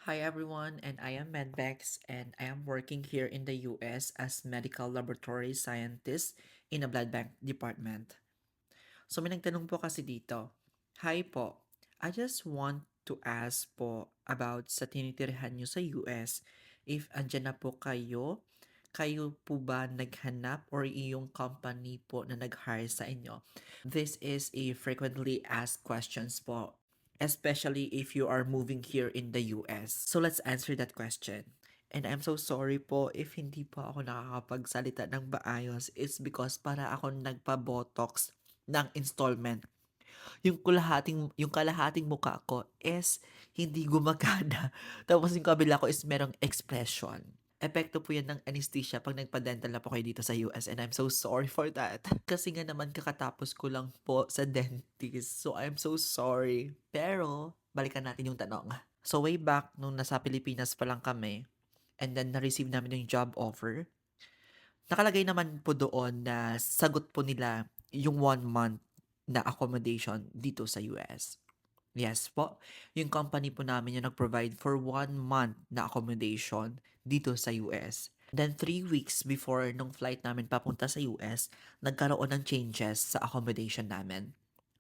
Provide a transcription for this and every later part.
Hi everyone, and I am Medbex, and I am working here in the US as medical laboratory scientist in a blood bank department. So may nagtanong po kasi dito. Hi po, I just want to ask po about sa tinitirahan nyo sa US. If andyan na po kayo po ba naghanap or iyong company po na nag-hire sa inyo? This is a frequently asked questions po, especially if you are moving here in the US. So let's answer that question. And I'm so sorry po if hindi po ako nakakapagsalita ng maayos. It's because para ako nagpa-botox ng installment. Yung kalahating mukha ko is hindi gumagana. Tapos yung kabila ko is merong expression. Epekto po yan ng anesthesia pag nagpa-dental na po kayo dito sa US, and I'm so sorry for that. Kasi nga naman kakatapos ko lang po sa dentist. So I'm so sorry. Pero balikan natin yung tanong. So way back nung nasa Pilipinas pa lang kami, and then na-receive namin yung job offer, nakalagay naman po doon na sagot po nila yung 1 month na accommodation dito sa US. Yes po, yung company po namin yung nag-provide for 1 month na accommodation dito sa US. Then 3 weeks before nung flight namin papunta sa US, nagkaroon ng changes sa accommodation namin.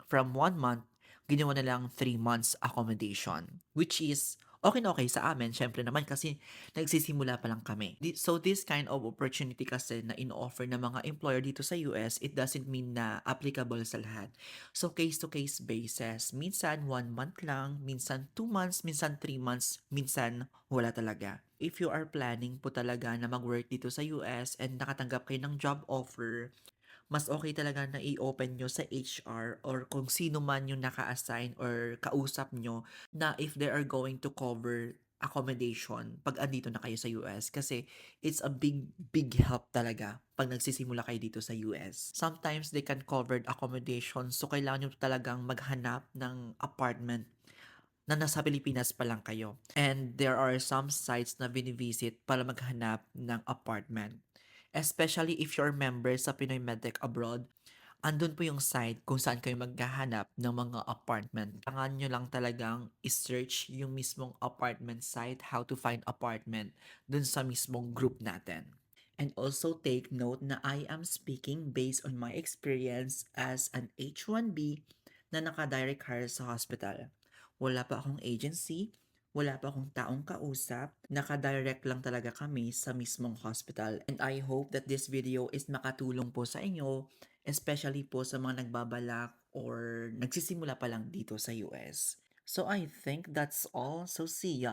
From 1 month, ginawa na lang 3 months accommodation. Which is okay na okay sa amin, syempre naman kasi nagsisimula pa lang kami. So this kind of opportunity kasi na in-offer ng mga employer dito sa US, it doesn't mean na applicable sa lahat. So case to case basis, minsan 1 month lang, minsan 2 months, minsan 3 months, minsan wala talaga. If you are planning po talaga na mag-work dito sa US and nakatanggap kayo ng job offer, mas okay talaga na i-open nyo sa HR or kung sino man yung naka-assign or kausap nyo na if they are going to cover accommodation pag andito na kayo sa US, kasi it's a big help talaga pag nagsisimula kayo dito sa US. Sometimes they can cover accommodation, so kailangan nyo talagang maghanap ng apartment na nasa Pilipinas pa lang kayo. And there are some sites na binivisit para maghanap ng apartment. Especially if you're member sa Pinoy Medtech Abroad, andun po yung site kung saan kayo maghahanap ng mga apartment. Kailangan nyo lang talagang i-search yung mismong apartment site, how to find apartment, dun sa mismong group natin. And also take note na I am speaking based on my experience as an H1B na naka-direct hire sa hospital. Wala pa akong agency, wala pa akong taong kausap, naka-direct lang talaga kami sa mismong hospital. And I hope that this video is makatulong po sa inyo, especially po sa mga nagbabalak or nagsisimula pa lang dito sa US. So I think that's all. So see ya.